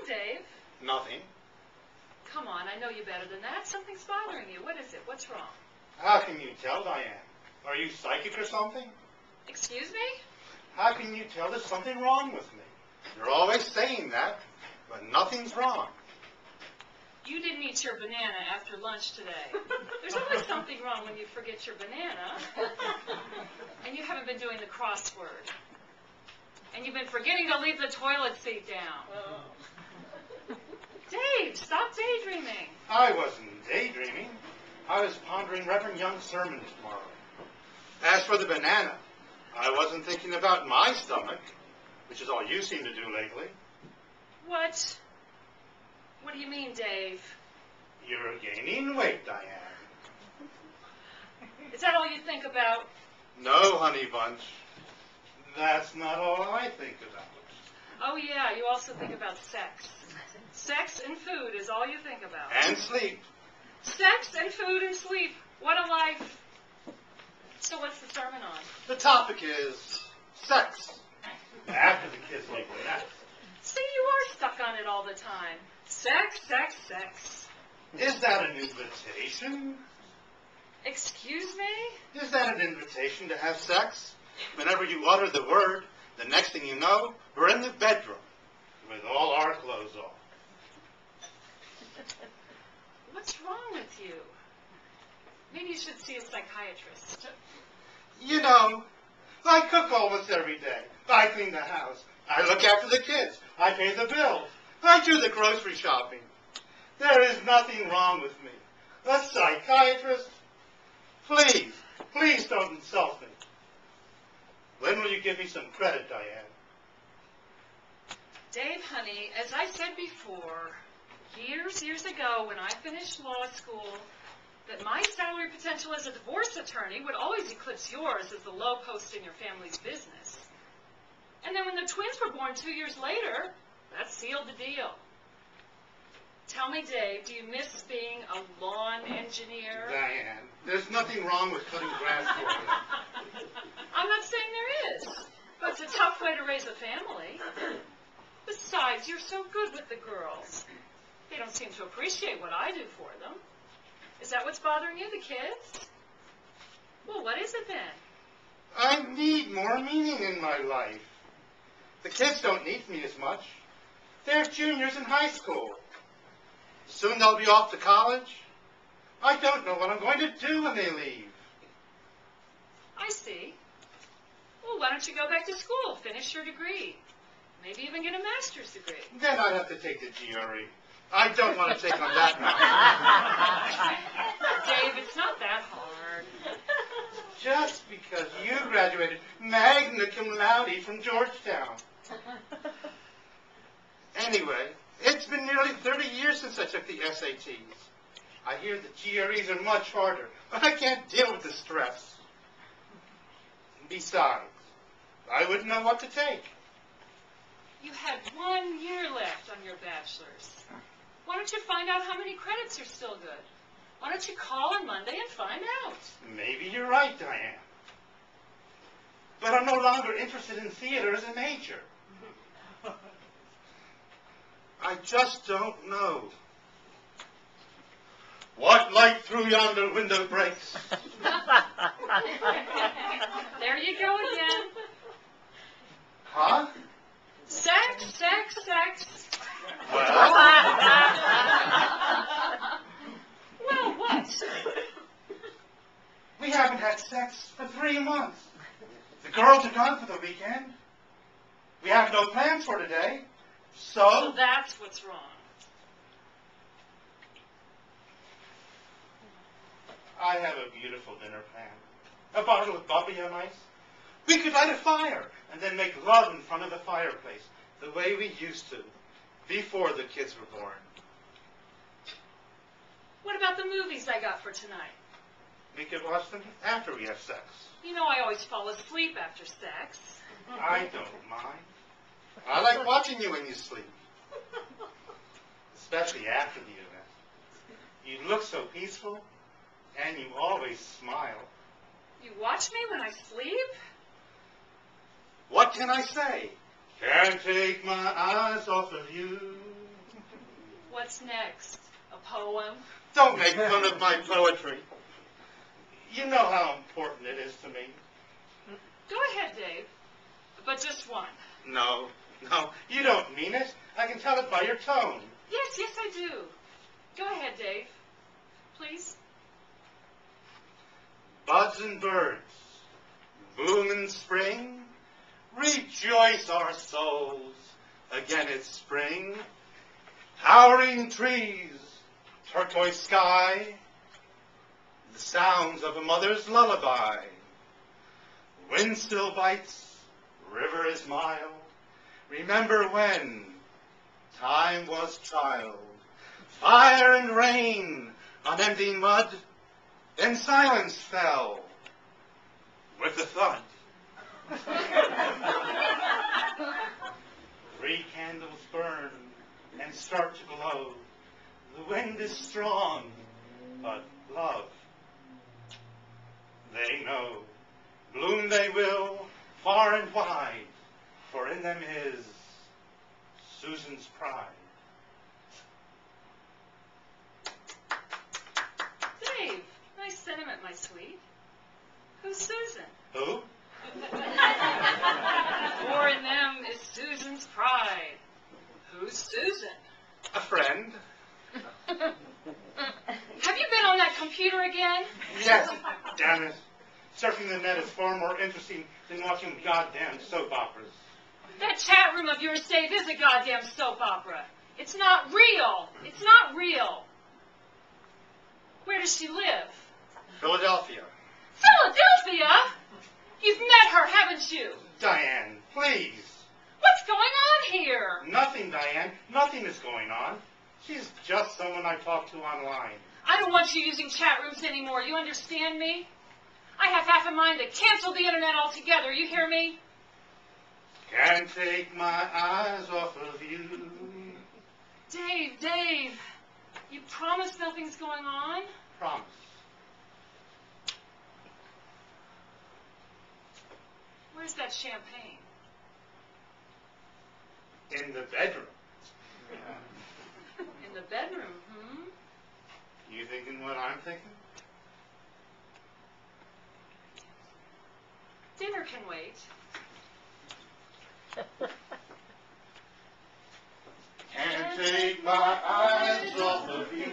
Dave? Nothing. Come on, I know you better than that. Something's bothering you. What is it? What's wrong? How can you tell, Diane? Are you psychic or something? Excuse me? How can you tell there's something wrong with me? You're always saying that, but nothing's wrong. You didn't eat your banana after lunch today. There's always something wrong when you forget your banana. And you haven't been doing the crossword. And you've been forgetting to leave the toilet seat down. Dave, stop daydreaming. I wasn't daydreaming. I was pondering Reverend Young's sermon tomorrow. As for the banana, I wasn't thinking about my stomach, which is all you seem to do lately. What? What do you mean, Dave? You're gaining weight, Diane. Is that all you think about? No, honey bunch. That's not all I think about. Oh, yeah, you also think about sex. Sex and food is all you think about. And sleep. Sex and food and sleep. What a life. So what's the sermon on? The topic is sex. After the kids leave the nest. See, you are stuck on it all the time. Sex, sex, sex. Is that an invitation? Excuse me? Is that an invitation to have sex? Whenever you utter the word, the next thing you know, we're in the bedroom with all our clothes off. What's wrong with you? Maybe you should see a psychiatrist. You know, I cook almost every day. I clean the house. I look after the kids. I pay the bills. I do the grocery shopping. There is nothing wrong with me. A psychiatrist? Please, please don't insult me. When will you give me some credit, Diane? Dave, honey, as I said before, years ago when I finished law school, that my salary potential as a divorce attorney would always eclipse yours as the low post in your family's business. And then when the twins were born 2 years later, that sealed the deal. Tell me, Dave, do you miss being a lawn engineer? Diane, there's nothing wrong with cutting grass for you. I'm not saying there is, but it's a tough way to raise a family. Besides, you're so good with the girls. They don't seem to appreciate what I do for them. Is that what's bothering you, the kids? Well, what is it then? I need more meaning in my life. The kids don't need me as much. They're juniors in high school. Soon they'll be off to college. I don't know what I'm going to do when they leave. I see. Well, why don't you go back to school, finish your degree? Maybe even get a master's degree. Then I'd have to take the GRE. I don't want to take on that now. Dave, it's not that hard. Just because you graduated magna cum laude from Georgetown. Anyway, it's been nearly 30 years since I took the SATs. I hear the GREs are much harder, but I can't deal with the stress. Besides, I wouldn't know what to take. You had 1 year left on your bachelor's. Why don't you find out how many credits are still good? Why don't you call on Monday and find out? Maybe you're right, Diane. But I'm no longer interested in theater as a major. I just don't know. What light through yonder window breaks? There you go again. Huh? Sex, sex, sex. Well? Well, what? We haven't had sex for 3 months. The girls are gone for the weekend. We have no plans for today. So that's what's wrong. I have a beautiful dinner plan. A bottle of Bobby on ice. We could light a fire and then make love in front of the fireplace, the way we used to, before the kids were born. What about the movies I got for tonight? We could watch them after we have sex. You know I always fall asleep after sex. I don't mind. I like watching you when you sleep. Especially after the event. You look so peaceful, and you always smile. You watch me when I sleep? What can I say? Can't take my eyes off of you. What's next? A poem? Don't make fun of my poetry. You know how important it is to me. Go ahead, Dave. But just one. No, you don't mean it. I can tell it by your tone. Yes, I do. Go ahead, Dave. Please. Buds and birds, bloom in spring. Rejoice our souls, again it's spring. Towering trees, turquoise sky, the sounds of a mother's lullaby. Wind still bites, river is mild. Remember when time was child. Fire and rain on empty mud, then silence fell with a thud. 3 candles burn and start to glow. The wind is strong, but love, they know. Bloom they will, far and wide, for in them is Susan's pride. Dave, nice sentiment, my sweet. Who's Susan? Who? For in them is Susan's pride. Who's Susan? A friend. Have you been on that computer again? Yes, damn it. Surfing the net is far more interesting than watching goddamn soap operas. That chat room of yours, Dave, is a goddamn soap opera. It's not real. It's not real. Where does she live? Philadelphia. Philadelphia? You've met her, haven't you? Diane, please. What's going on here? Nothing, Diane. Nothing is going on. She's just someone I talk to online. I don't want you using chat rooms anymore. You understand me? I have half a mind to cancel the internet altogether. You hear me? Can't take my eyes off of you. Dave, you promise nothing's going on? Promise. Where's that champagne? In the bedroom. In the bedroom, You thinking what I'm thinking? Dinner can wait. Can't take my eyes off of you.